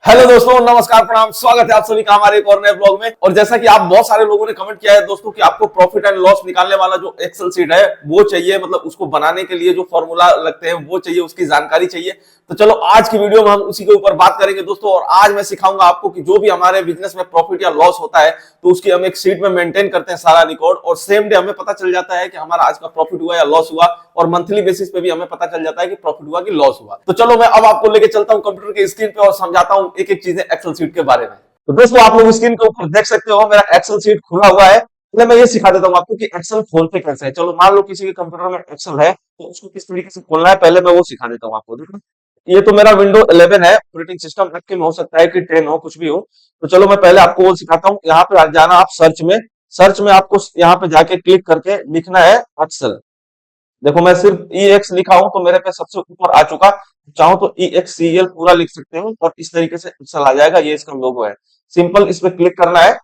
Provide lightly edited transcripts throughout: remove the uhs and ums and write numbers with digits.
Hello दोस्तों, नमस्कार, प्रणाम, स्वागत है आप सभी का हमारे एक और नए ब्लॉग में। और जैसा कि आप बहुत सारे लोगों ने कमेंट किया है दोस्तों कि आपको प्रॉफिट एंड लॉस निकालने वाला जो एक्सेल शीट है वो चाहिए, मतलब उसको बनाने के लिए जो फॉर्मूला लगते हैं वो चाहिए, उसकी जानकारी चाहिए। तो चलो आज की वीडियो में हम उसी के ऊपर बात करेंगे दोस्तों। और आज मैं सिखाऊंगा आपको कि जो भी हमारे बिजनेस में प्रॉफिट या लॉस होता है तो उसकी हम एक शीट में मेंटेन करते हैं सारा रिकॉर्ड, और सेम डे हमें पता चल जाता है कि हमारा आज का प्रॉफिट हुआ या लॉस हुआ, और मंथली बेसिस पे भी हमें पता चल जाता है कि प्रॉफिट हुआ कि लॉस हुआ। तो चलो मैं अब आपको लेके चलता हूं कंप्यूटर के स्क्रीन पे और समझाता हूं एक एक चीजें एक्सेल शीट के बारे में। तो दोस्तों आप लोग स्क्रीन के ऊपर देख सकते हो मेरा एक्सेल शीट खुला हुआ है। पहले मैं ये सिखा देता हूं आपको कि एक्सेल खोलते कैसे है। चलो मान लो किसी के कंप्यूटर में एक्सेल है तो उसको किस तरीके से खोलना है, पहले मैं वो सिखा देता हूं आपको। देखो ये तो मेरा विंडो 11 है, ऑपरेटिंग सिस्टम एक्टिव हो सकता है कि 10 हो, कुछ भी हो। तो चलो मैं पहले आपको वो सिखाता हूँ। यहाँ पे जाना आप सर्च में आपको यहाँ पे जाके क्लिक करके लिखना है एक्सेल। देखो मैं सिर्फ ई एक्स लिखा हूं तो मेरे पे सबसे ऊपर आ चुका। चाहो तो ई एक्स सी एल पूरा लिख सकते हो और इस तरीके से एक्सेल आ जाएगा। ये इसका लोगो है। सिंपल इस पे क्लिक करना है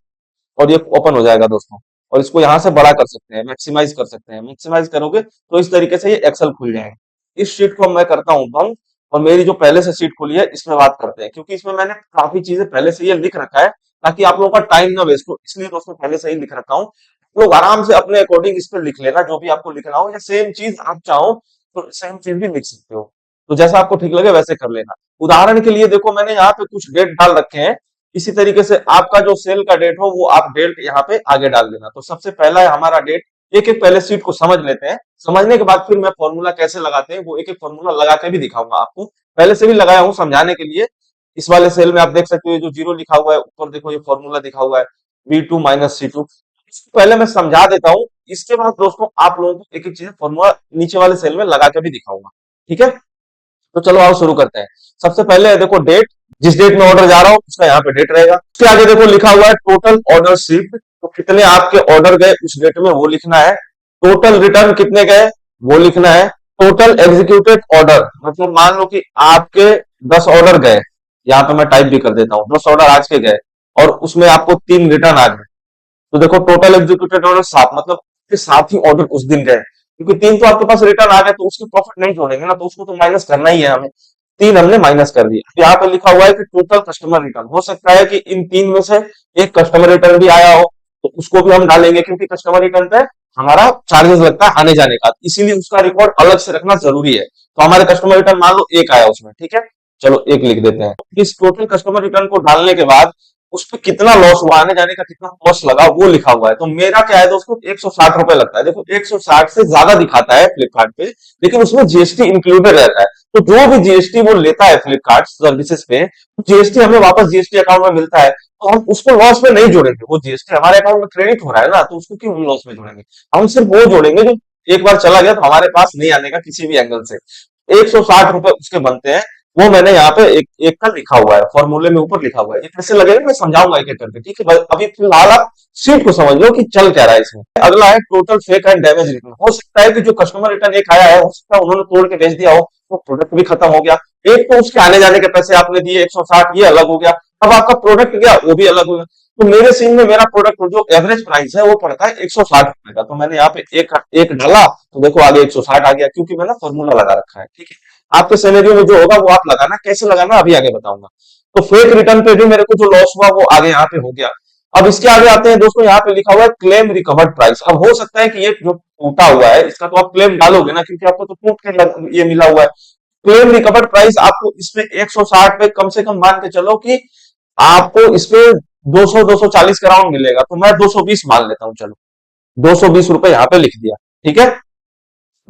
और ये ओपन हो जाएगा दोस्तों। और इसको यहाँ से बड़ा कर सकते हैं, मैक्सिमाइज कर सकते हैं। मैक्सिमाइज करोगे तो इस तरीके से ये एक्सेल खुल जाएगा। इस शीट को मैं करता हूँ बंद, और मेरी जो पहले से शीट खुली है इसमें बात करते हैं, क्योंकि इसमें मैंने काफी चीजें पहले से ये लिख रखा है ताकि आप लोगों का टाइम ना वेस्ट हो, इसलिए दोस्तों पहले से ही लिख रखा हूँ। लोग आराम से अपने अकॉर्डिंग इस पे लिख लेना, जो भी आपको लिखना हो, या सेम चीज आप चाहो तो सेम चीज भी लिख सकते हो। तो जैसा आपको ठीक लगे वैसे कर लेना। उदाहरण के लिए देखो मैंने यहाँ पे कुछ डेट डाल रखे हैं। इसी तरीके से आपका जो सेल का डेट हो वो आप डेट यहाँ पे आगे डाल देना। तो सबसे पहला है हमारा डेट। एक एक पहले शीट को समझ लेते हैं। समझने के बाद फिर मैं फॉर्मूला कैसे लगाते हैं वो एक एक फॉर्मूला लगा के भी दिखाऊंगा आपको। पहले से भी लगाया हूँ समझाने के लिए। इस वाले सेल में आप देख सकते हो जो जीरो लिखा हुआ है, ऊपर देखो ये फॉर्मूला दिखा हुआ है V2 माइनस C2। इसको पहले मैं समझा देता हूँ, इसके बाद दोस्तों आप लोगों को एक एक चीज फॉर्मूला नीचे वाले सेल में लगा के भी दिखाऊंगा। ठीक है, तो चलो आओ शुरू करते हैं। सबसे पहले देखो डेट, जिस डेट में ऑर्डर जा रहा हो उसका यहाँ पे डेट रहेगा। उसके आगे देखो लिखा हुआ है टोटल ऑर्डर शिफ्ट, तो कितने आपके ऑर्डर गए उस डेट में वो लिखना है। टोटल रिटर्न कितने गए वो लिखना है। टोटल एग्जीक्यूटेड ऑर्डर, मतलब मान लो कि आपके 10 ऑर्डर गए, यहाँ पे मैं टाइप भी कर देता हूँ, 10 ऑर्डर आज के गए और उसमें आपको 3 रिटर्न आ गए। तो देखो टोटल एग्जीक्यूटेड ऑर्डर 7, मतलब के 7 ही ऑर्डर उस दिन गए, क्योंकि 3 तो आपके पास रिटर्न आ गए तो उसके प्रॉफिट नहीं जोड़ेंगे ना, तो उसको तो माइनस करना ही है हमें। 3 हमने माइनस कर दिया। तो यहाँ पे लिखा हुआ है कि टोटल कस्टमर रिटर्न, हो सकता है कि इन 3 में से एक कस्टमर रिटर्न भी आया हो तो उसको भी हम डालेंगे, क्योंकि कस्टमर रिटर्न पे हमारा चार्जेस लगता है आने जाने का, इसीलिए उसका रिकॉर्ड अलग से रखना जरूरी है। तो हमारे कस्टमर रिटर्न मान लो एक आया उसमें, ठीक है, चलो एक लिख देते हैं। इस टोटल कस्टमर रिटर्न को डालने के बाद उस पर कितना लॉस हुआ, आने जाने का कितना कॉस्ट लगा वो लिखा हुआ है। तो मेरा क्या है दोस्तों, 160 रुपए लगता है। देखो 160 से ज्यादा दिखाता है फ्लिपकार्ट पे, लेकिन उसमें जीएसटी इंक्लूडेड रहता है। तो जो भी जीएसटी वो लेता है फ्लिपकार्ट सर्विसेज पे, जीएसटी हमें वापस जीएसटी अकाउंट में मिलता है। तो हम उसको लॉस में नहीं जोड़ेंगे, वो जीएसटी हमारे अकाउंट में क्रेडिट हो रहा है ना, तो उसको क्यों हम लॉस में जोड़ेंगे। हम सिर्फ वो जोड़ेंगे जो एक बार चला गया तो हमारे पास नहीं आने का किसी भी एंगल से। 160 रुपए उसके बनते हैं। वो मैंने यहाँ पे एक एक का लिखा हुआ है, फॉर्मूले में ऊपर लिखा हुआ है। ये कैसे लगेगा मैं समझाऊंगा एक एक करके, ठीक है। अभी फिलहाल आप सीट को समझ लो कि चल क्या रहा है इसमें। अगला है total fake and damage return. हो सकता है कि जो कस्टमर रिटर्न एक आया है, हो सकता है उन्होंने तोड़ के बेच दिया हो, वो प्रोडक्ट भी खत्म हो गया। एक तो उसके आने जाने के पैसे आपने दिए 160, ये अलग हो गया। अब आपका प्रोडक्ट गया वो भी अलग हो गया। तो मेरे सीन में मेरा प्रोडक्ट जो एवरेज प्राइस है वो पड़ता है 160 रुपए का। तो मैंने यहाँ पे एक डाला तो देखो आगे 160 आ गया, क्योंकि मैंने फॉर्मूला लगा रखा है। ठीक है, आपके सिनेरियो में जो होगा वो आप लगाना, कैसे लगाना अभी आगे बताऊंगा। तो फेक रिटर्न पे भी मेरे को जो लॉस हुआ वो आगे यहाँ पे हो गया। अब इसके आगे आते हैं दोस्तों, यहाँ पे लिखा हुआ है क्लेम रिकवर्ड प्राइस। अब हो सकता है कि ये जो टूटा हुआ है इसका तो आप क्लेम डालोगे ना, क्योंकि आपको तो टूट के ये मिला हुआ है। क्लेम रिकवर्ड प्राइस आपको इसमें 160 पे कम से कम मान के चलो कि आपको इसपे 200-240 के राउंड मिलेगा। तो मैं 220 मान लेता हूँ, चलो 220 रुपए यहाँ पे लिख दिया। ठीक है,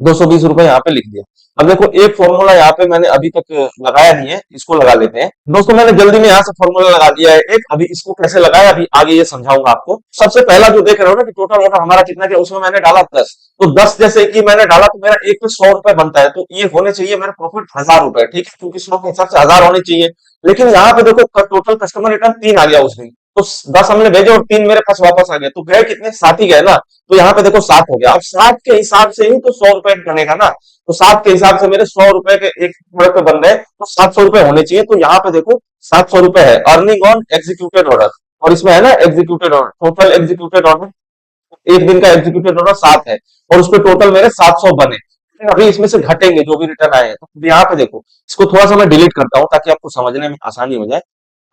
220 रुपए यहाँ पे लिख दिया। अब देखो एक फॉर्मूला यहाँ पे मैंने अभी तक लगाया नहीं है, इसको लगा लेते हैं दोस्तों। मैंने जल्दी में यहाँ से फॉर्मूला लगा दिया है एक, अभी इसको कैसे लगाया अभी आगे ये समझाऊंगा आपको। सबसे पहला जो देख रहे हो ना कि टोटल ऑर्डर हमारा कितना क्या, उसमें मैंने डाला 10। तो 10 जैसे कि मैंने डाला तो मेरा एक पे 100 रुपए बनता है, तो ये होने चाहिए मेरा प्रॉफिट 1000 रुपए। ठीक है, क्योंकि 100 के हिसाब से 1000 होने चाहिए। लेकिन यहाँ पे देखो टोटल कस्टमर रिटर्न 3 आ गया उस दिन, तो 10 हमने भेजे और 3 मेरे पास वापस आ गए, तो गए कितने, 7 ही गए ना। तो यहाँ पे देखो 7 हो गया। अब 7 के हिसाब से ही तो 100 रुपए बनेगा ना। तो 7 के हिसाब से मेरे 100 रुपए के एक प्रोडक्ट पे बन रहे, तो 700 रुपए होने चाहिए। तो यहाँ पे देखो 700 रुपए है अर्निंग ऑन एग्जीक्यूटेड ऑर्डर, और इसमें है ना executed order, total executed order एक दिन का एग्जीक्यूटेड ऑर्डर 7 है, और उसपे टोटल मेरे 700 बने। अभी इसमें से घटेंगे जो भी रिटर्न आए हैं। तो यहाँ पे देखो, इसको थोड़ा सा मैं डिलीट करता हूँ ताकि आपको समझने में आसानी हो जाए।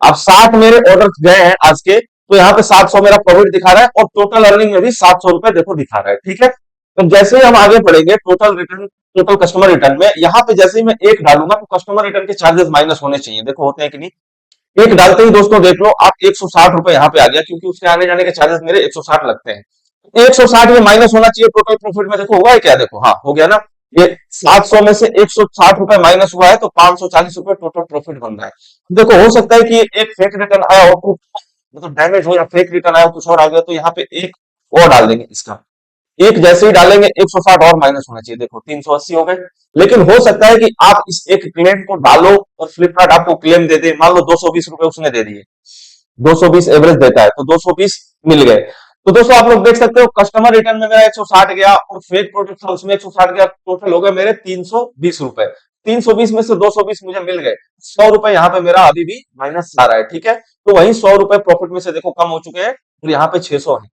अब 60 मेरे ऑर्डर गए हैं आज के, तो यहाँ पे 700 मेरा प्रॉफिट दिखा रहा है और टोटल अर्निंग में भी 700 रुपए देखो दिखा रहा है। ठीक है, तो जैसे ही हम आगे बढ़ेंगे total return, total customer return में, यहाँ पे जैसे ही मैं एक डालूंगा तो कस्टमर रिटर्न के चार्जेस माइनस होने चाहिए। देखो होते हैं कि नहीं, एक डालते ही दोस्तों देख लो आप 160 रुपए यहाँ पे आ गया, क्योंकि उसके आने जाने के चार्जेस मेरे 160 लगते हैं। 160 में माइनस होना चाहिए टोटल प्रॉफिट में। देखो हुआ है क्या, देखो हाँ हो गया ना, ये 700 में से 160 रुपए माइनस हुआ है तो 540 रुपए टोटल प्रॉफिट बन रहा है। देखो हो सकता है कि एक फेक रिटर्न आया हो, मतलब डैमेज हो, या फेक रिटर्न आया हो, कुछ और आ गया, तो यहाँ पे एक और डाल देंगे इसका, एक जैसे ही डालेंगे 160 और माइनस होना चाहिए। देखो 380 हो गए। लेकिन हो सकता है कि आप इस एक क्लेम को डालो और फ्लिपकार्ट आपको क्लेम दे दे, मान लो 220 रुपए उसने दे दिए, 220 एवरेज देता है तो 220 मिल गए। तो दोस्तों आप लोग देख सकते हो कस्टमर रिटर्न में मेरा 160 गया और फेक प्रोडक्ट था उसमें 160 गया, टोटल हो गए मेरे 320 रुपए। 320 में से 220 मुझे मिल गए, 100 रुपए यहाँ पे मेरा अभी भी माइनस आ रहा है। ठीक है, तो वही 100 रुपए प्रॉफिट में से देखो कम हो चुके हैं और यहाँ पे 600 है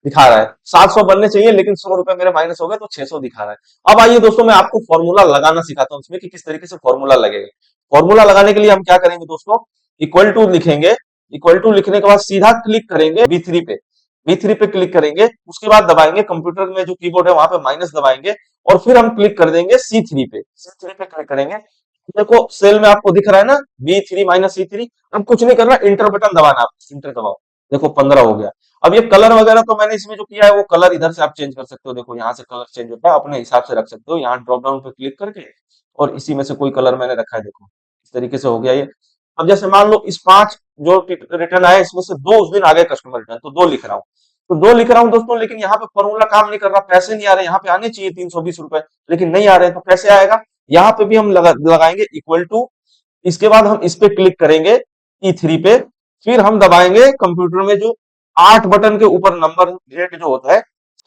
दिखा रहा है। 700 बनने चाहिए लेकिन 100 रुपए मेरे माइनस हो गए तो 600 दिखा रहा है। अब आइए दोस्तों मैं आपको फॉर्मूला लगाना सिखाता हूँ इसमें कि किस तरीके से फॉर्मूला लगेगा। फॉर्मूला लगाने के लिए हम क्या करेंगे दोस्तों, इक्वल टू लिखेंगे, इक्वल टू लिखने के बाद सीधा क्लिक करेंगे B3 पे, B3 पे क्लिक करेंगे, उसके बाद दबाएंगे कंप्यूटर में जो कीबोर्ड है वहां पे माइनस दबाएंगे और फिर हम क्लिक कर देंगे C3 पे, C3 पे क्लिक करेंगे। देखो सेल में आपको दिख रहा है ना B3 माइनस C3। अब कुछ नहीं करना, इंटर बटन दबाना, आप इंटर दबाओ, देखो 15 हो गया। अब ये कलर वगैरह तो मैंने इसमें जो किया है वो कलर इधर से आप चेंज कर सकते हो, देखो यहाँ से कलर चेंज होता है, अपने हिसाब से रख सकते हो, यहाँ ड्रॉप डाउन पे क्लिक करके और इसी में से कोई कलर मैंने रखा है, देखो इस तरीके से हो गया ये। अब जैसे मान लो इस 5 जो रिटर्न आए इसमें से 2 उस दिन आ गए कस्टमर रिटर्न, तो 2 लिख रहा हूँ, तो 2 लिख रहा हूँ दोस्तों। लेकिन यहाँ पे फॉर्मूला काम नहीं कर रहा, पैसे नहीं आ रहे, यहाँ पे आने चाहिए 320 रुपए, लेकिन नहीं आ रहे हैं, तो कैसे आएगा। यहाँ पे भी हम लगाएंगे इक्वल टू, इसके बाद हम इस पे क्लिक करेंगे E3 पे, फिर हम दबाएंगे कंप्यूटर में जो 8 बटन के ऊपर नंबर गेट जो होता है,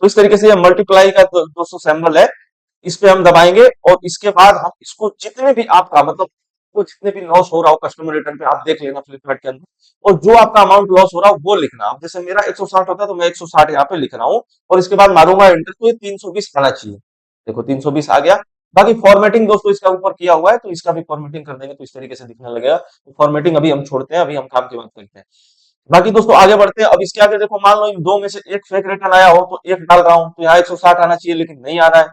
तो इस तरीके से ये मल्टीप्लाई का दोस्तों सिंबल है, इस पे हम दबाएंगे और इसके बाद हम इसको जितने भी आपका मतलब को जितने भी लॉस हो रहा हो कस्टमर रिटर्न पे आप देख लेना फ्लिपकार्ट के अंदर, और जो आपका अमाउंट लॉस हो रहा हो वो लिखना। अब जैसे मेरा 160 होता है तो मैं 160 यहाँ पे लिख रहा हूँ और इसके बाद मारूंगा एंटर, तो ये 320 आना चाहिए। देखो 320 आ गया। बाकी फॉर्मेटिंग दोस्तों इसका ऊपर किया हुआ है तो इसका भी फॉर्मेटिंग कर देंगे तो इस तरीके से दिखने लगेगा। तो फॉर्मेटिंग अभी हम छोड़ते हैं, अभी हम काम की बात करते हैं। बाकी दोस्तों आगे बढ़ते हैं। अब इसके आगे देखो मान लो इन दो में से एक फेक रिटर्न आया हो तो एक डाल रहा हूं, तो यहाँ 160 आना चाहिए लेकिन नहीं आ रहा है,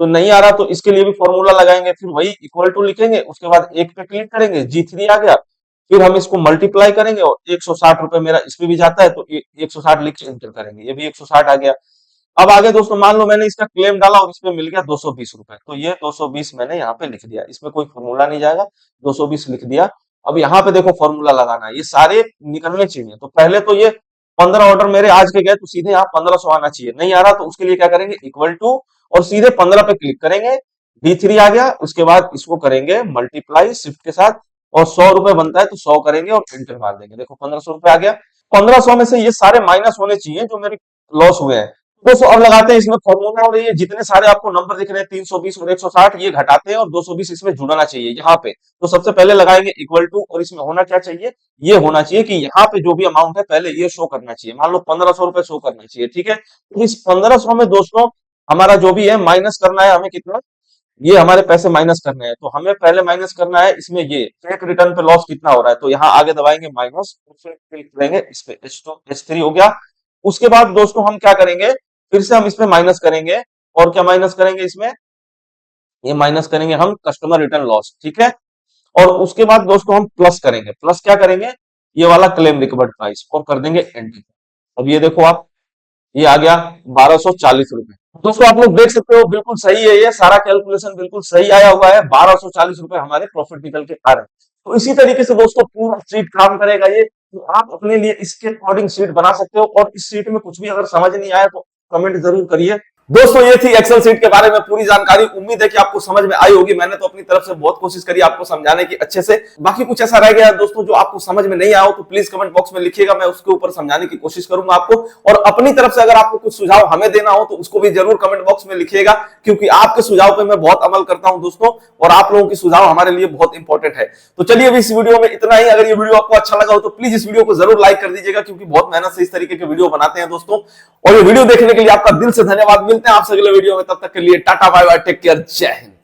तो नहीं आ रहा तो इसके लिए भी फॉर्मूला लगाएंगे, फिर वही इक्वल टू लिखेंगे, उसके बाद एक पे क्लिक करेंगे, G3 आ गया, फिर हम इसको मल्टीप्लाई करेंगे और 160 रुपए मेरा इस पे भी जाता है तो 160 लिख के एंटर करेंगे, ये भी 160 आ गया। अब आगे दोस्तों मान लो मैंने इसका क्लेम डाला और इसमें मिल गया 220 रुपए, तो ये 220 मैंने यहाँ पे लिख दिया, इसमें कोई फॉर्मूला नहीं जाएगा, 220 लिख दिया। अब यहाँ पे देखो फॉर्मूला लगाना है, ये सारे निकलने चाहिए, तो पहले तो ये 15 ऑर्डर मेरे आज के गए तो सीधे यहाँ 1500 आना चाहिए, नहीं आ रहा तो उसके लिए क्या करेंगे इक्वल टू और सीधे 15 पे क्लिक करेंगे, D3 आ गया, उसके बाद इसको करेंगे मल्टीप्लाई शिफ्ट के साथ और 100 रुपए बनता है तो 100 करेंगे और एंटर मार देंगे, देखो 1500 रुपए आ गया। 1500 में से ये सारे माइनस होने चाहिए जो मेरे लॉस हुए हैं। दोस्तों अब लगाते हैं इसमें फॉर्मूला, और ये जितने सारे आपको नंबर दिख रहे हैं 320 और 160 ये घटाते हैं और 220 इसमें जुड़ना चाहिए यहाँ पे। तो सबसे पहले लगाएंगे इक्वल टू और इसमें होना क्या चाहिए, ये होना चाहिए कि यहाँ पे जो भी अमाउंट है पहले ये शो करना चाहिए, मान लो 1500 रुपए शो करना चाहिए। ठीक है, तो इस 1500 में दोस्तों हमारा जो भी है माइनस करना है हमें कितना, ये हमारे पैसे माइनस करने हैं, तो हमें पहले माइनस करना है इसमें ये फेक रिटर्न पे लॉस कितना हो रहा है, तो यहाँ आगे दबाएंगे माइनस, फिर क्लिक करेंगे इस पे H2 H3 हो गया। उसके बाद दोस्तों हम क्या करेंगे, फिर से हम इसमें माइनस करेंगे, और क्या माइनस करेंगे इसमें, ये माइनस करेंगे हम कस्टमर रिटर्न लॉस। ठीक है, और उसके बाद दोस्तों हम प्लस करेंगे, प्लस क्या करेंगे, ये वाला क्लेम रिकवर्ड प्राइस और कर देंगे एंटर। अब ये देखो आप, ये आ गया 1240 रुपए। दोस्तों आप लोग देख सकते हो बिल्कुल सही है, ये सारा कैलकुलेशन बिल्कुल सही आया हुआ है, 1240 रुपए हमारे प्रॉफिट निकल के आ रहे हैं। तो इसी तरीके से दोस्तों पूरा सीट काम करेगा ये, तो आप अपने लिए इसके अकॉर्डिंग सीट बना सकते हो, और इस सीट में कुछ भी अगर समझ नहीं आया तो कमेंट जरूर करिए। दोस्तों ये थी एक्सेल सीट के बारे में पूरी जानकारी, उम्मीद है कि आपको समझ में आई होगी। मैंने तो अपनी तरफ से बहुत कोशिश करी आपको समझाने की अच्छे से। बाकी कुछ ऐसा रह गया दोस्तों जो आपको समझ में नहीं आया हो तो प्लीज कमेंट बॉक्स में लिखिएगा, मैं उसके ऊपर समझाने की कोशिश करूंगा आपको। और अपनी तरफ से अगर आपको कुछ सुझाव हमें देना हो तो उसको भी जरूर कमेंट बॉक्स में लिखिएगा, क्योंकि आपके सुझाव पे मैं बहुत अमल करता हूं दोस्तों, और आप लोगों की सुझाव हमारे लिए बहुत इंपॉर्टेंट है। तो चलिए अभी इस वीडियो में इतना ही। अगर ये वीडियो आपको अच्छा लगा हो तो प्लीज इस वीडियो को जरूर लाइक कर दीजिएगा, क्योंकि बहुत मेहनत से इस तरीके के वीडियो बनाते हैं दोस्तों। और ये वीडियो देखने के लिए आपका दिल से धन्यवाद। मिलते हैं आपसे अगले वीडियो में, तब तक के लिए ta ta bye bye, take care, जय हिंद।